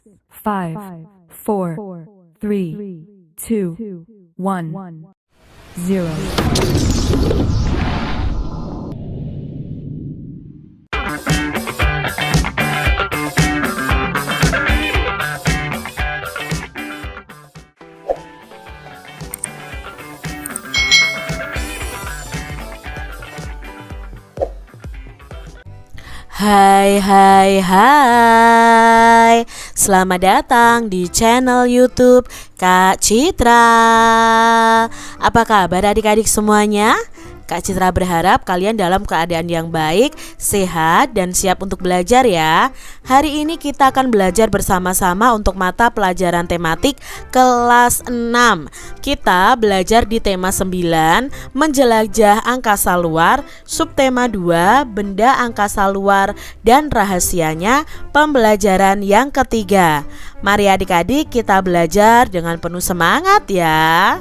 5, 4, 3, 2, 1, 0. Hai hai hai, selamat datang di channel YouTube Kak Citra. Apa kabar adik-adik semuanya? Kak Citra berharap kalian dalam keadaan yang baik, sehat, dan siap untuk belajar ya. Hari ini kita akan belajar bersama-sama untuk mata pelajaran tematik kelas 6. Kita belajar di tema 9, menjelajah angkasa luar, subtema 2, benda angkasa luar dan rahasianya, pembelajaran yang ketiga. Mari adik-adik kita belajar dengan penuh semangat ya.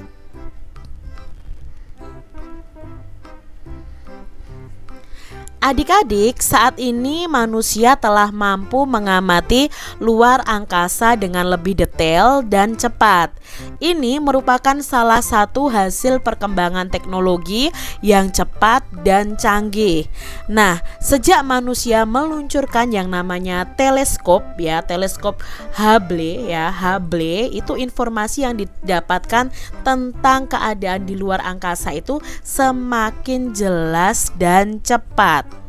Adik-adik, saat ini manusia telah mampu mengamati luar angkasa dengan lebih detail dan cepat. Ini merupakan salah satu hasil perkembangan teknologi yang cepat dan canggih. Nah, sejak manusia meluncurkan yang namanya teleskop teleskop Hubble itu informasi yang didapatkan tentang keadaan di luar angkasa itu semakin jelas dan cepat.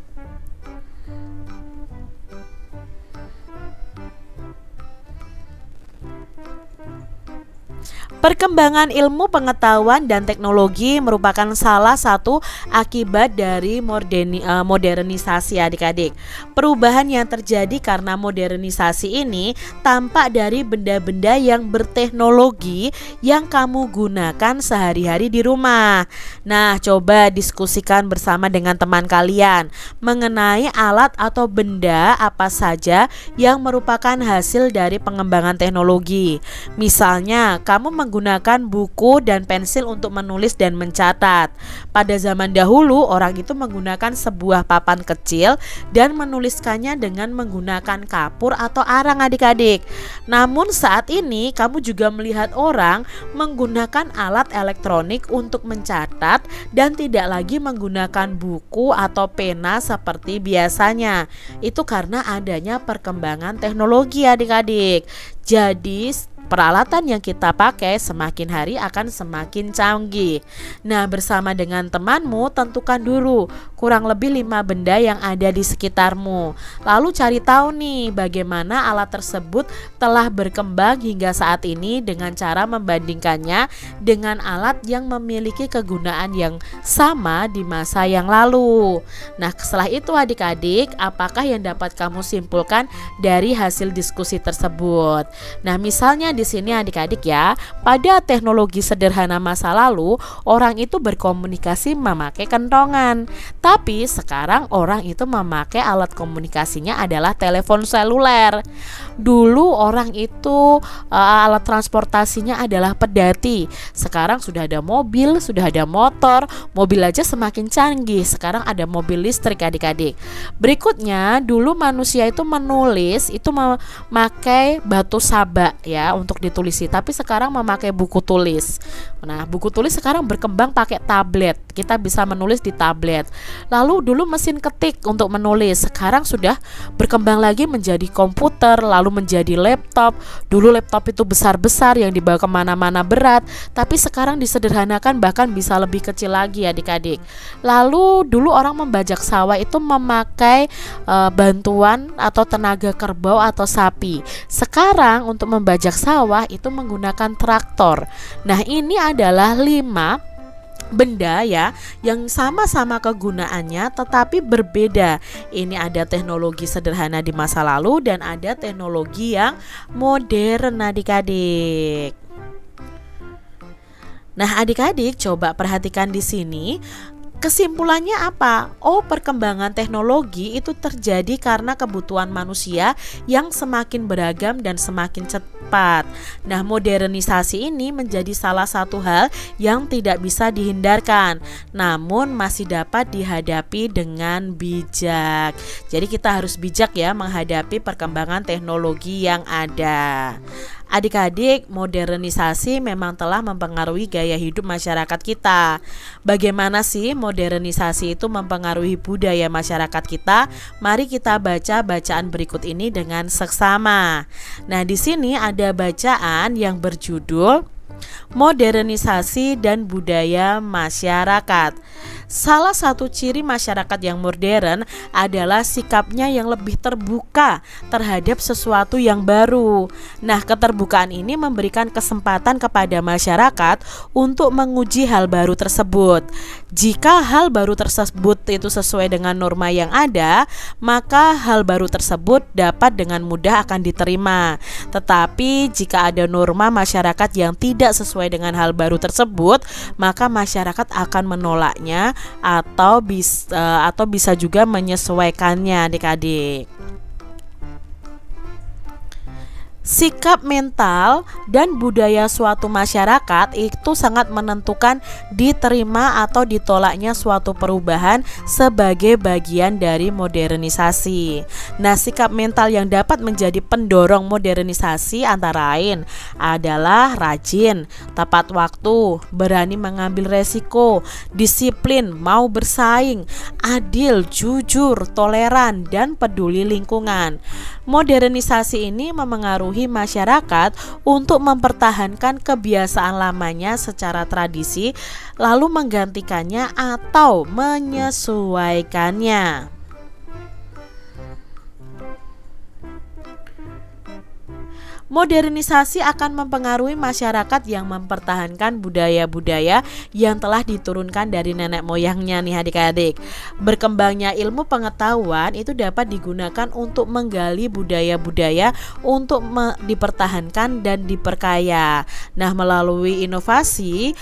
Perkembangan ilmu pengetahuan dan teknologi merupakan salah satu akibat dari modernisasi adik-adik. Perubahan yang terjadi karena modernisasi ini tampak dari benda-benda yang berteknologi yang kamu gunakan sehari-hari di rumah. Nah, coba diskusikan bersama dengan teman kalian mengenai alat atau benda apa saja yang merupakan hasil dari pengembangan teknologi. Misalnya, kamu menggunakan buku dan pensil untuk menulis dan mencatat. Pada zaman dahulu, orang itu menggunakan sebuah papan kecil dan menuliskannya dengan menggunakan kapur atau arang adik-adik. Namun saat ini kamu juga melihat orang menggunakan alat elektronik untuk mencatat dan tidak lagi menggunakan buku atau pena seperti biasanya. Itu karena adanya perkembangan teknologi adik-adik. Jadi peralatan yang kita pakai semakin hari akan semakin canggih. Nah, bersama dengan temanmu tentukan dulu kurang lebih 5 benda yang ada di sekitarmu. Lalu cari tahu nih bagaimana alat tersebut telah berkembang hingga saat ini dengan cara membandingkannya dengan alat yang memiliki kegunaan yang sama di masa yang lalu. Nah, setelah itu adik-adik, apakah yang dapat kamu simpulkan dari hasil diskusi tersebut? Nah, misalnya di sini adik-adik ya, pada teknologi sederhana masa lalu, orang itu berkomunikasi memakai kentongan. Tapi sekarang orang itu memakai alat komunikasinya adalah telepon seluler. Dulu orang itu alat transportasinya adalah pedati. Sekarang sudah ada mobil, sudah ada motor. Mobil aja semakin canggih. Sekarang ada mobil listrik adik-adik. Berikutnya, dulu manusia itu menulis itu memakai batu sabak ya untuk ditulisi, tapi sekarang memakai buku tulis. Nah, buku tulis sekarang berkembang pakai tablet. Kita bisa menulis di tablet. Lalu dulu mesin ketik untuk menulis, sekarang sudah berkembang lagi menjadi komputer, lalu menjadi laptop. Dulu laptop itu besar-besar yang dibawa kemana-mana berat, tapi sekarang disederhanakan bahkan bisa lebih kecil lagi adik-adik. Lalu dulu orang membajak sawah itu memakai bantuan atau tenaga kerbau atau sapi. Sekarang untuk membajak sawah itu menggunakan traktor. Nah, ini adalah 5 benda ya yang sama-sama kegunaannya tetapi berbeda. Ini ada teknologi sederhana di masa lalu dan ada teknologi yang modern adik-adik. Nah, adik-adik coba perhatikan di sini. Kesimpulannya apa? Oh, perkembangan teknologi itu terjadi karena kebutuhan manusia yang semakin beragam dan semakin cepat. Nah, modernisasi ini menjadi salah satu hal yang tidak bisa dihindarkan, namun masih dapat dihadapi dengan bijak. Jadi kita harus bijak ya menghadapi perkembangan teknologi yang ada. Adik-adik, modernisasi memang telah mempengaruhi gaya hidup masyarakat kita. Bagaimana sih modernisasi itu mempengaruhi budaya masyarakat kita? Mari kita baca bacaan berikut ini dengan seksama. Nah, di sini ada bacaan yang berjudul Modernisasi dan Budaya Masyarakat. Salah satu ciri masyarakat yang modern adalah sikapnya yang lebih terbuka terhadap sesuatu yang baru. Nah, keterbukaan ini memberikan kesempatan kepada masyarakat untuk menguji hal baru tersebut. Jika hal baru tersebut itu sesuai dengan norma yang ada, maka hal baru tersebut dapat dengan mudah akan diterima. Tetapi jika ada norma masyarakat yang tidak sesuai dengan hal baru tersebut, maka masyarakat akan menolaknya atau bisa juga menyesuaikannya, adik-adik. Sikap mental dan budaya suatu masyarakat itu sangat menentukan diterima atau ditolaknya suatu perubahan sebagai bagian dari modernisasi. Nah, sikap mental yang dapat menjadi pendorong modernisasi antara lain adalah rajin, tepat waktu, berani mengambil resiko, disiplin, mau bersaing, adil, jujur, toleran, dan peduli lingkungan. Modernisasi ini memengaruhi masyarakat untuk mempertahankan kebiasaan lamanya secara tradisi, lalu menggantikannya atau menyesuaikannya. Modernisasi akan mempengaruhi masyarakat yang mempertahankan budaya-budaya yang telah diturunkan dari nenek moyangnya nih adik-adik. Berkembangnya ilmu pengetahuan itu dapat digunakan untuk menggali budaya-budaya untuk dipertahankan dan diperkaya. Nah, melalui inovasi,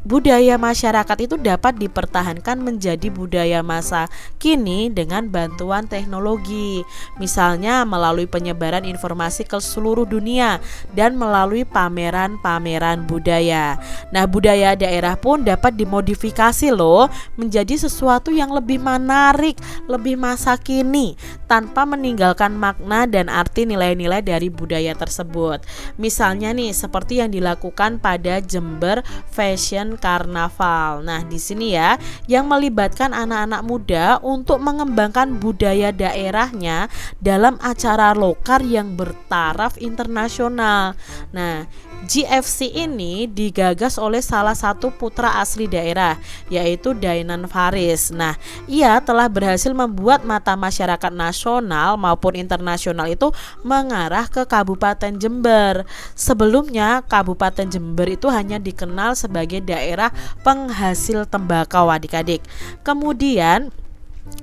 budaya masyarakat itu dapat dipertahankan menjadi budaya masa kini dengan bantuan teknologi, misalnya melalui penyebaran informasi ke seluruh dunia dan melalui pameran-pameran budaya. Nah, budaya daerah pun dapat dimodifikasi loh menjadi sesuatu yang lebih menarik, lebih masa kini tanpa meninggalkan makna dan arti nilai-nilai dari budaya tersebut. Misalnya nih seperti yang dilakukan pada Jember Fashion Karnaval. Nah, di sini ya yang melibatkan anak-anak muda untuk mengembangkan budaya daerahnya dalam acara lokal yang bertaraf internasional. Nah, GFC ini digagas oleh salah satu putra asli daerah, yaitu Dainan Faris. Nah, ia telah berhasil membuat mata masyarakat nasional maupun internasional itu mengarah ke Kabupaten Jember. Sebelumnya, Kabupaten Jember itu hanya dikenal sebagai daerah penghasil tembakau, adik-adik. Kemudian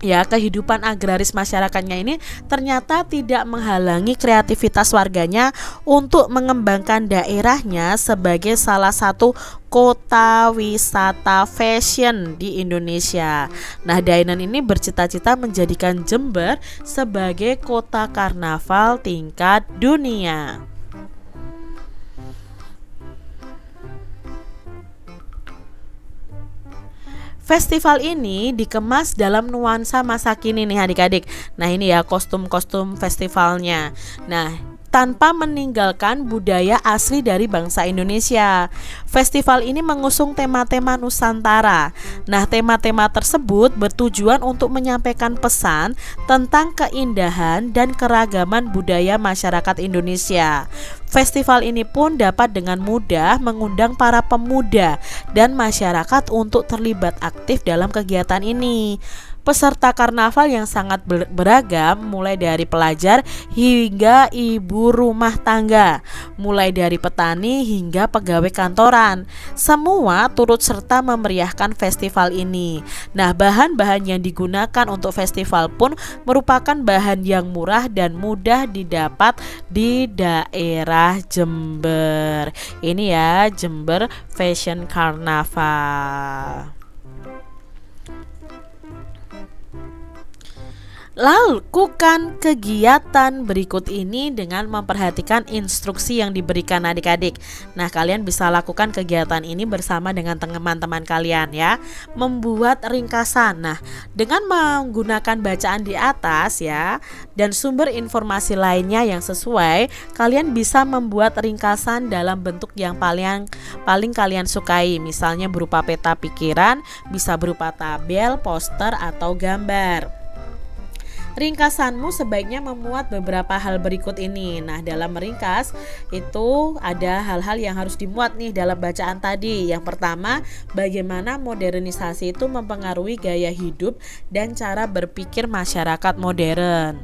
ya, kehidupan agraris masyarakatnya ini ternyata tidak menghalangi kreativitas warganya untuk mengembangkan daerahnya sebagai salah satu kota wisata fashion di Indonesia. Nah, Dainan ini bercita-cita menjadikan Jember sebagai kota karnaval tingkat dunia. Festival ini dikemas dalam nuansa masa kini nih adik-adik. Nah, ini ya kostum-kostum festivalnya. Nah, tanpa meninggalkan budaya asli dari bangsa Indonesia. Festival ini mengusung tema-tema Nusantara. Nah, tema-tema tersebut bertujuan untuk menyampaikan pesan tentang keindahan dan keragaman budaya masyarakat Indonesia. Festival ini pun dapat dengan mudah mengundang para pemuda dan masyarakat untuk terlibat aktif dalam kegiatan ini. Peserta karnaval yang sangat beragam, mulai dari pelajar hingga ibu rumah tangga, mulai dari petani hingga pegawai kantoran, semua turut serta memeriahkan festival ini. Nah, bahan-bahan yang digunakan untuk festival pun merupakan bahan yang murah dan mudah didapat di daerah Jember. Ini ya, Jember Fashion Carnaval. Lakukan kegiatan berikut ini dengan memperhatikan instruksi yang diberikan adik-adik. Nah, kalian bisa lakukan kegiatan ini bersama dengan teman-teman kalian ya. Membuat ringkasan. Nah, dengan menggunakan bacaan di atas ya dan sumber informasi lainnya yang sesuai, kalian bisa membuat ringkasan dalam bentuk yang paling kalian sukai. Misalnya berupa peta pikiran, bisa berupa tabel, poster atau gambar. Ringkasanmu sebaiknya memuat beberapa hal berikut ini. Nah, dalam meringkas itu ada hal-hal yang harus dimuat nih dalam bacaan tadi. Yang pertama, bagaimana modernisasi itu mempengaruhi gaya hidup dan cara berpikir masyarakat modern.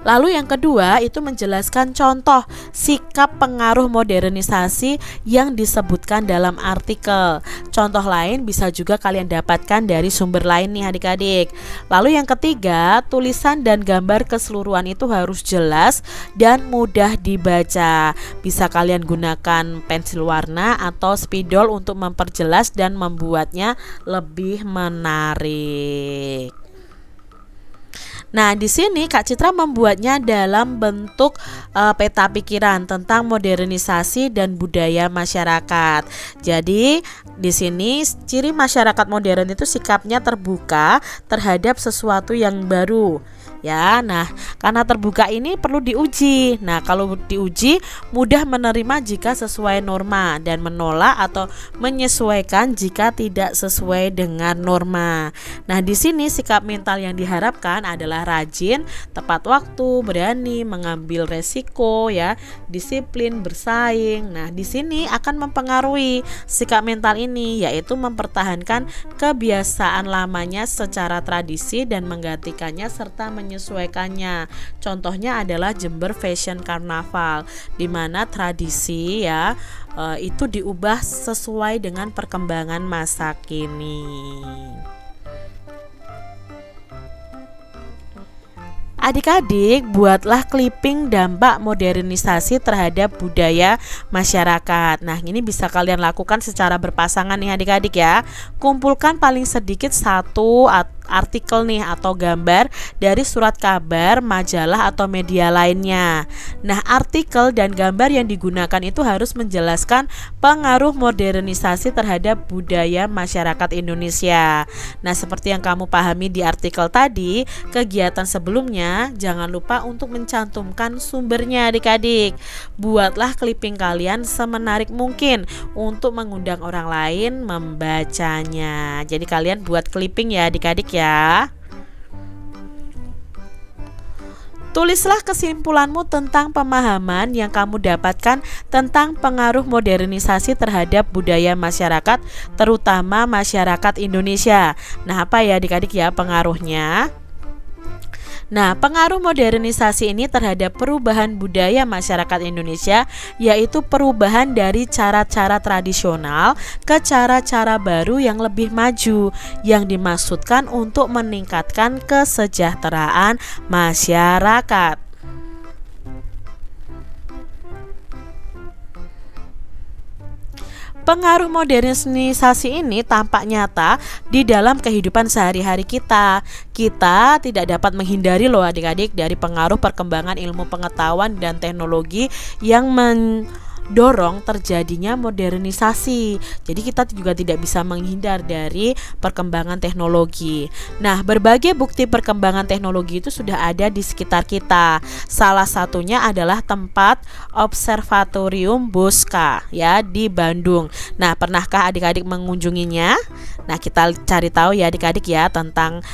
Lalu yang kedua itu menjelaskan contoh sikap pengaruh modernisasi yang disebutkan dalam artikel. Contoh lain bisa juga kalian dapatkan dari sumber lain nih adik-adik. Lalu yang ketiga, tulisan dan gambar keseluruhan itu harus jelas dan mudah dibaca. Bisa kalian gunakan pensil warna atau spidol untuk memperjelas dan membuatnya lebih menarik. Nah, di sini Kak Citra membuatnya dalam bentuk peta pikiran tentang modernisasi dan budaya masyarakat. Jadi, di sini ciri masyarakat modern itu sikapnya terbuka terhadap sesuatu yang baru. Ya, nah karena terbuka ini perlu diuji. Nah, kalau diuji mudah menerima jika sesuai norma dan menolak atau menyesuaikan jika tidak sesuai dengan norma. Nah, di sini sikap mental yang diharapkan adalah rajin, tepat waktu, berani mengambil resiko ya, disiplin, bersaing. Nah, di sini akan mempengaruhi sikap mental ini, yaitu mempertahankan kebiasaan lamanya secara tradisi dan menggantikannya serta menyesuaikannya. Contohnya adalah Jember Fashion Carnaval, di mana tradisi ya itu diubah sesuai dengan perkembangan masa kini. Adik-adik, buatlah clipping dampak modernisasi terhadap budaya masyarakat. Nah, ini bisa kalian lakukan secara berpasangan nih adik-adik ya. Kumpulkan paling sedikit satu artikel nih atau gambar dari surat kabar, majalah atau media lainnya. Nah, artikel dan gambar yang digunakan itu harus menjelaskan pengaruh modernisasi terhadap budaya masyarakat Indonesia. Nah, seperti yang kamu pahami di artikel tadi, kegiatan sebelumnya jangan lupa untuk mencantumkan sumbernya adik-adik. Buatlah clipping kalian semenarik mungkin untuk mengundang orang lain membacanya. Jadi kalian buat clipping ya adik-adik ya. Tulislah kesimpulanmu tentang pemahaman yang kamu dapatkan tentang pengaruh modernisasi terhadap budaya masyarakat, terutama masyarakat Indonesia. Nah, apa ya adik-adik ya pengaruhnya? Nah, pengaruh modernisasi ini terhadap perubahan budaya masyarakat Indonesia yaitu perubahan dari cara-cara tradisional ke cara-cara baru yang lebih maju yang dimaksudkan untuk meningkatkan kesejahteraan masyarakat. Pengaruh modernisasi ini tampak nyata di dalam kehidupan sehari-hari kita. Kita tidak dapat menghindari loh adik-adik dari pengaruh perkembangan ilmu pengetahuan dan teknologi yang mendorong terjadinya modernisasi. Jadi kita juga tidak bisa menghindar dari perkembangan teknologi. Nah, berbagai bukti perkembangan teknologi itu sudah ada di sekitar kita. Salah satunya adalah tempat Observatorium Bosca ya di Bandung. Nah, pernahkah adik-adik mengunjunginya? Nah, kita cari tahu ya adik-adik ya tentang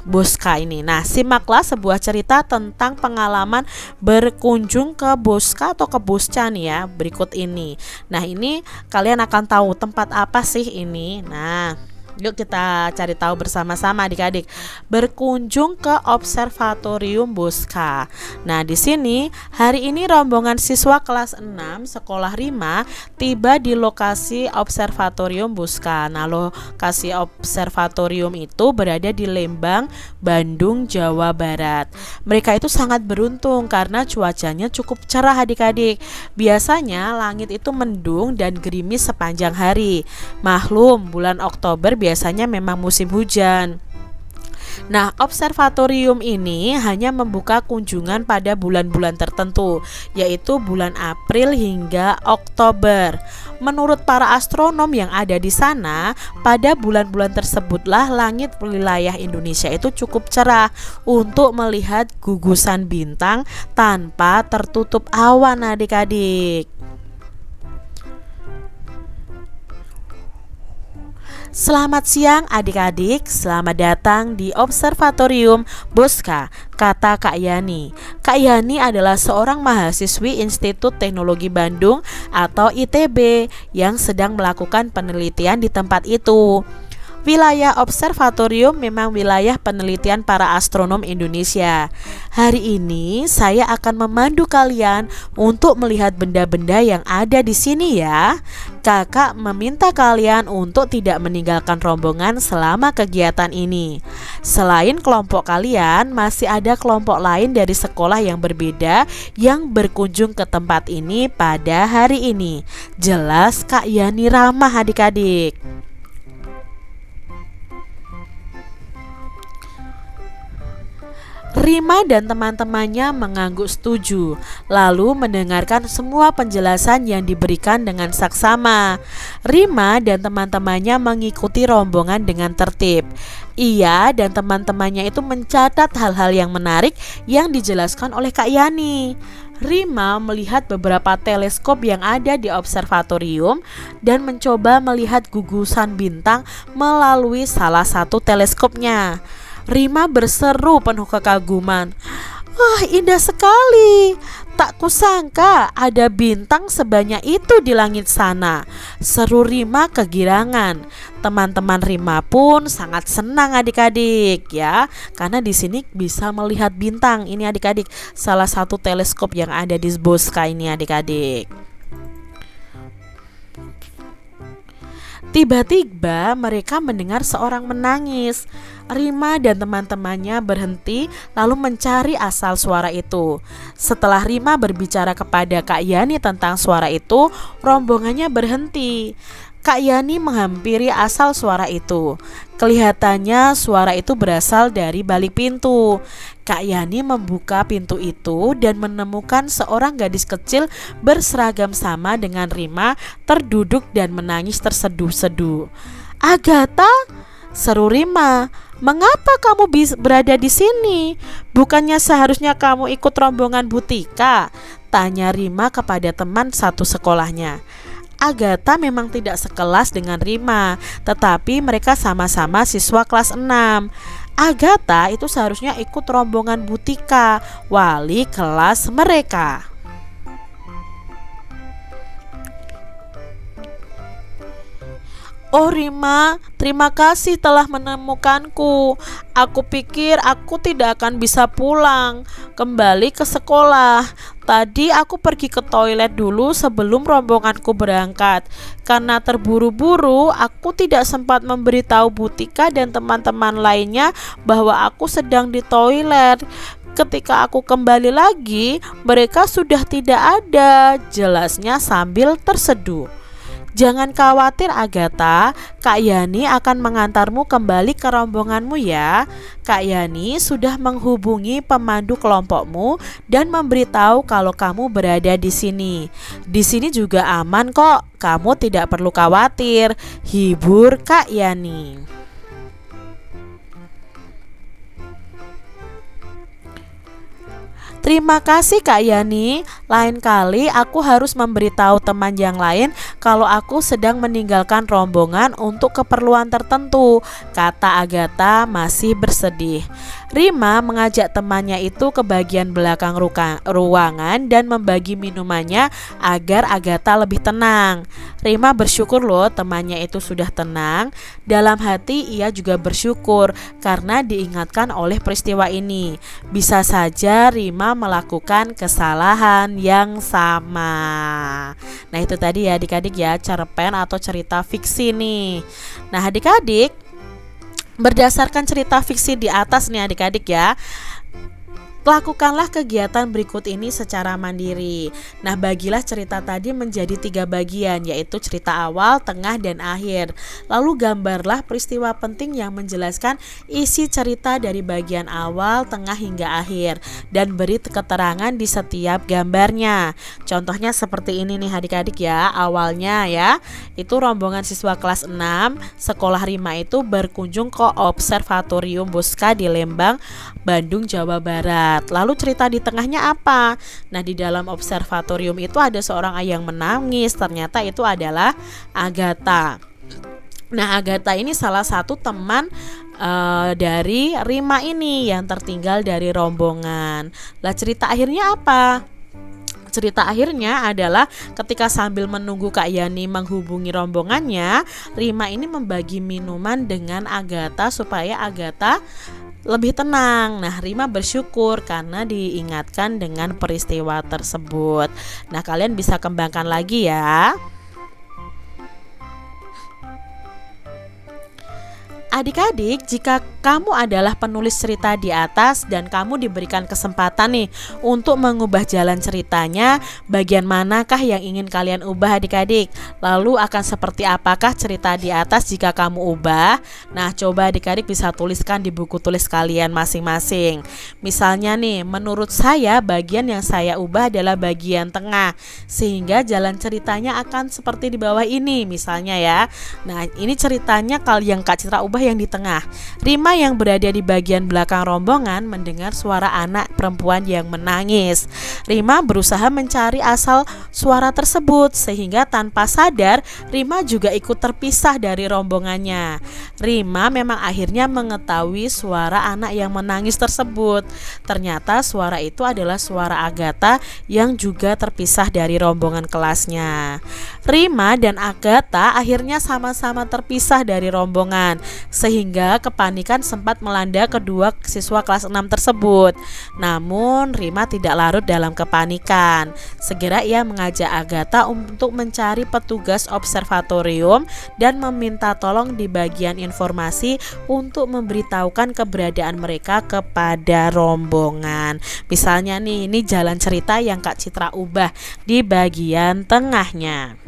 Bosca ini. Nah, simaklah sebuah cerita tentang pengalaman berkunjung ke Bosca atau ke Bosca nih ya, berikut ini. Nah, ini kalian akan tahu tempat apa sih ini. Nah, yuk kita cari tahu bersama-sama adik-adik. Berkunjung ke Observatorium Bosca. Nah, di sini hari ini rombongan siswa kelas 6 sekolah Rima tiba di lokasi Observatorium Bosca. Nah, lokasi observatorium itu berada di Lembang, Bandung, Jawa Barat. Mereka itu sangat beruntung karena cuacanya cukup cerah adik-adik. Biasanya langit itu mendung dan gerimis sepanjang hari. Maklum, bulan Oktober biasanya memang musim hujan. Nah, observatorium ini hanya membuka kunjungan pada bulan-bulan tertentu, yaitu bulan April hingga Oktober. Menurut para astronom yang ada di sana, pada bulan-bulan tersebutlah langit wilayah Indonesia itu cukup cerah untuk melihat gugusan bintang tanpa tertutup awan, adik-adik. Selamat siang adik-adik, selamat datang di Observatorium Bosca, kata Kak Yani. Kak Yani adalah seorang mahasiswi Institut Teknologi Bandung atau ITB yang sedang melakukan penelitian di tempat itu. Wilayah observatorium memang wilayah penelitian para astronom Indonesia. Hari ini saya akan memandu kalian untuk melihat benda-benda yang ada di sini ya. Kakak meminta kalian untuk tidak meninggalkan rombongan selama kegiatan ini. Selain kelompok kalian, masih ada kelompok lain dari sekolah yang berbeda yang berkunjung ke tempat ini pada hari ini. Jelas Kak Yani ramah adik-adik. Rima dan teman-temannya mengangguk setuju, lalu mendengarkan semua penjelasan yang diberikan dengan saksama. Rima dan teman-temannya mengikuti rombongan dengan tertib. Ia dan teman-temannya itu mencatat hal-hal yang menarik yang dijelaskan oleh Kak Yani. Rima melihat beberapa teleskop yang ada di observatorium dan mencoba melihat gugusan bintang melalui salah satu teleskopnya. Rima berseru penuh kekaguman. Wah, indah sekali. Tak kusangka ada bintang sebanyak itu di langit sana. Seru Rima kegirangan. Teman-teman Rima pun sangat senang adik-adik ya, karena di sini bisa melihat bintang. Ini adik-adik, salah satu teleskop yang ada di Bosca ini adik-adik. Tiba-tiba mereka mendengar seorang menangis. Rima dan teman-temannya berhenti lalu mencari asal suara itu. Setelah Rima berbicara kepada Kak Yani tentang suara itu, rombongannya berhenti. Kak Yani menghampiri asal suara itu. Kelihatannya suara itu berasal dari balik pintu. Kak Yani membuka pintu itu dan menemukan seorang gadis kecil berseragam sama dengan Rima terduduk dan menangis terseduh-seduh. Agatha, seru Rima. Mengapa kamu berada di sini? Bukannya seharusnya kamu ikut rombongan Butika? Tanya Rima kepada teman satu sekolahnya. Agatha memang tidak sekelas dengan Rima, tetapi mereka sama-sama siswa kelas 6. Agatha itu seharusnya ikut rombongan Butika, wali kelas mereka. Oh Rima, terima kasih telah menemukanku. Aku pikir aku tidak akan bisa pulang kembali ke sekolah. Tadi aku pergi ke toilet dulu sebelum rombonganku berangkat. Karena terburu-buru, aku tidak sempat memberitahu Butika dan teman-teman lainnya bahwa aku sedang di toilet. Ketika aku kembali lagi, mereka sudah tidak ada, jelasnya sambil terseduh. Jangan khawatir Agatha, Kak Yani akan mengantarmu kembali ke rombonganmu ya. Kak Yani sudah menghubungi pemandu kelompokmu dan memberitahu kalau kamu berada di sini. Di sini juga aman kok, kamu tidak perlu khawatir, hibur Kak Yani. Terima kasih Kak Yani. Lain kali aku harus memberitahu teman yang lain kalau aku sedang meninggalkan rombongan untuk keperluan tertentu, kata Agatha masih bersedih. Rima mengajak temannya itu ke bagian belakang ruangan dan membagi minumannya agar Agatha lebih tenang. Rima bersyukur loh temannya itu sudah tenang. Dalam hati ia juga bersyukur karena diingatkan oleh peristiwa ini. Bisa saja Rima melakukan kesalahan yang sama. Nah itu tadi ya adik-adik ya, cerpen atau cerita fiksi nih. Nah adik-adik, berdasarkan cerita fiksi di atas nih adik-adik ya, Lakukanlah kegiatan berikut ini secara mandiri. Nah, bagilah cerita tadi menjadi 3 bagian, yaitu cerita awal, tengah, dan akhir. Lalu gambarlah peristiwa penting yang menjelaskan isi cerita dari bagian awal, tengah, hingga akhir, dan beri keterangan di setiap gambarnya. Contohnya seperti ini nih adik-adik ya. Awalnya ya, itu rombongan siswa kelas 6 sekolah Rima itu berkunjung ke Observatorium Bosca di Lembang, Bandung, Jawa Barat. Lalu cerita di tengahnya apa? Nah, di dalam observatorium itu ada seorang ayah yang menangis. Ternyata itu adalah Agatha. Nah, Agatha ini salah satu teman dari Rima ini yang tertinggal dari rombongan. Lah, cerita akhirnya apa? Cerita akhirnya adalah ketika sambil menunggu Kak Yani menghubungi rombongannya, Rima ini membagi minuman dengan Agatha supaya Agatha lebih tenang. Nah, Rima bersyukur karena diingatkan dengan peristiwa tersebut. Nah, kalian bisa kembangkan lagi ya. Adik-adik, jika kamu adalah penulis cerita di atas dan kamu diberikan kesempatan nih untuk mengubah jalan ceritanya, bagian manakah yang ingin kalian ubah adik-adik? Lalu akan seperti apakah cerita di atas jika kamu ubah? Nah, coba adik-adik bisa tuliskan di buku tulis kalian masing-masing. Misalnya nih, menurut saya bagian yang saya ubah adalah bagian tengah, sehingga jalan ceritanya akan seperti di bawah ini misalnya ya. Nah, ini ceritanya kalau yang Kak Citra ubah yang di tengah. Rima yang berada di bagian belakang rombongan mendengar suara anak perempuan yang menangis. Rima berusaha mencari asal suara tersebut, sehingga tanpa sadar Rima juga ikut terpisah dari rombongannya. Rima memang akhirnya mengetahui suara anak yang menangis tersebut. Ternyata suara itu adalah suara Agatha yang juga terpisah dari rombongan kelasnya. Rima dan Agatha akhirnya sama-sama terpisah dari rombongan, sehingga kepanikan sempat melanda kedua siswa kelas 6 tersebut. Namun Rima tidak larut dalam kepanikan. Segera ia mengajak Agatha untuk mencari petugas observatorium dan meminta tolong di bagian informasi untuk memberitahukan keberadaan mereka kepada rombongan. Misalnya nih, ini jalan cerita yang Kak Citra ubah di bagian tengahnya.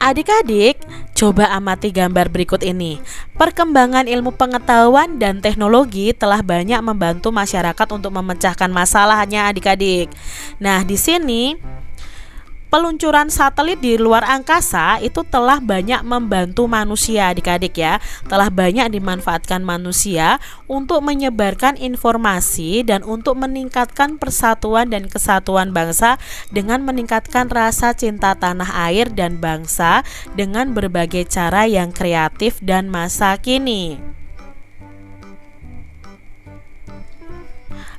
Adik-adik, coba amati gambar berikut ini. Perkembangan ilmu pengetahuan dan teknologi telah banyak membantu masyarakat untuk memecahkan masalahnya adik-adik. Nah, di sini peluncuran satelit di luar angkasa itu telah banyak membantu manusia adik-adik ya. Telah banyak dimanfaatkan manusia untuk menyebarkan informasi dan untuk meningkatkan persatuan dan kesatuan bangsa dengan meningkatkan rasa cinta tanah air dan bangsa dengan berbagai cara yang kreatif dan masa kini.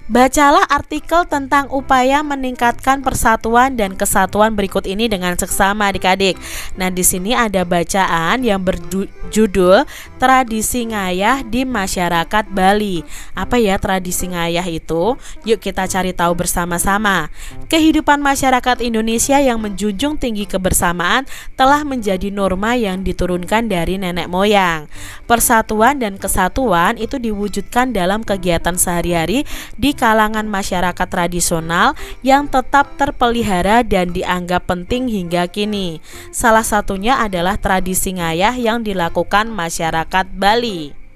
Bacalah artikel tentang upaya meningkatkan persatuan dan kesatuan berikut ini dengan seksama adik-adik. Nah, di sini ada bacaan yang berjudul Tradisi Ngayah di Masyarakat Bali. Apa ya tradisi ngayah itu? Yuk kita cari tahu bersama-sama. Kehidupan masyarakat Indonesia yang menjunjung tinggi kebersamaan telah menjadi norma yang diturunkan dari nenek moyang. Persatuan dan kesatuan itu diwujudkan dalam kegiatan sehari-hari di kalangan masyarakat tradisional yang tetap terpelihara dan dianggap penting hingga kini. Salah satunya adalah tradisi ngayah yang dilakukan masyarakat Bali.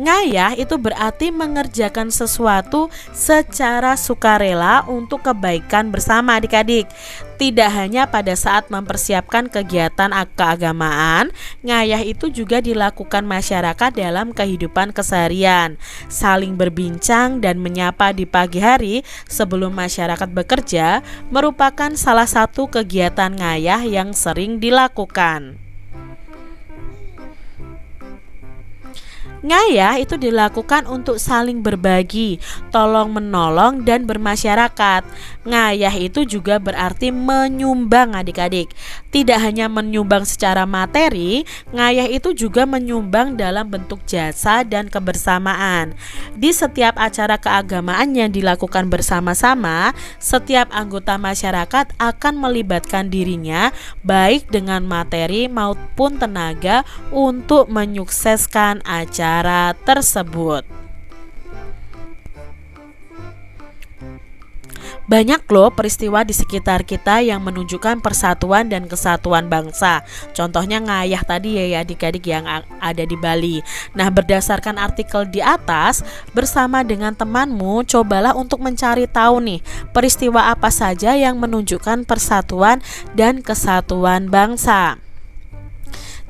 Ngayah itu berarti mengerjakan sesuatu secara sukarela untuk kebaikan bersama adik-adik. Tidak hanya pada saat mempersiapkan kegiatan keagamaan, ngayah itu juga dilakukan masyarakat dalam kehidupan keseharian. Saling berbincang dan menyapa di pagi hari sebelum masyarakat bekerja merupakan salah satu kegiatan ngayah yang sering dilakukan. Ngayah itu dilakukan untuk saling berbagi, tolong-menolong, dan bermasyarakat. Ngayah itu juga berarti menyumbang adik-adik. Tidak hanya menyumbang secara materi, ngayah itu juga menyumbang dalam bentuk jasa dan kebersamaan. Di setiap acara keagamaan yang dilakukan bersama-sama, setiap anggota masyarakat akan melibatkan dirinya baik dengan materi maupun tenaga untuk menyukseskan acara tersebut. Banyak loh peristiwa di sekitar kita yang menunjukkan persatuan dan kesatuan bangsa. Contohnya ngayah tadi ya adik-adik yang ada di Bali. Nah, berdasarkan artikel di atas, bersama dengan temanmu cobalah untuk mencari tahu nih peristiwa apa saja yang menunjukkan persatuan dan kesatuan bangsa.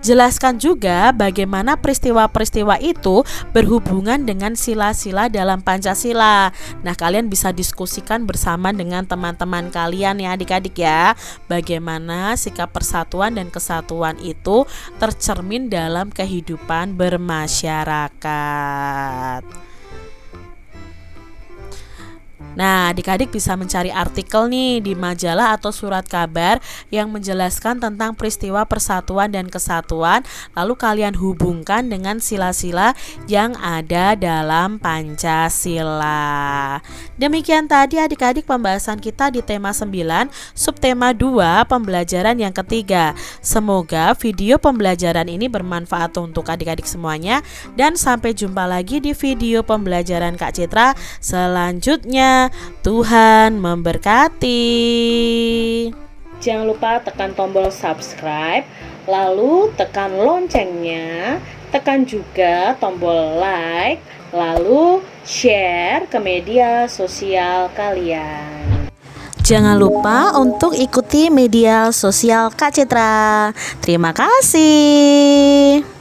Jelaskan juga bagaimana peristiwa-peristiwa itu berhubungan dengan sila-sila dalam Pancasila. Nah, kalian bisa diskusikan bersama dengan teman-teman kalian ya adik-adik ya. Bagaimana sikap persatuan dan kesatuan itu tercermin dalam kehidupan bermasyarakat. Nah, adik-adik bisa mencari artikel nih di majalah atau surat kabar yang menjelaskan tentang peristiwa persatuan dan kesatuan, lalu kalian hubungkan dengan sila-sila yang ada dalam Pancasila. Demikian tadi adik-adik pembahasan kita di tema 9, subtema 2, pembelajaran yang ketiga. Semoga video pembelajaran ini bermanfaat untuk adik-adik semuanya, dan sampai jumpa lagi di video pembelajaran Kak Citra selanjutnya. Tuhan memberkati. Jangan lupa tekan tombol subscribe, lalu tekan loncengnya, tekan juga tombol like, lalu share ke media sosial kalian. Jangan lupa untuk ikuti media sosial Kak Citra. Terima kasih.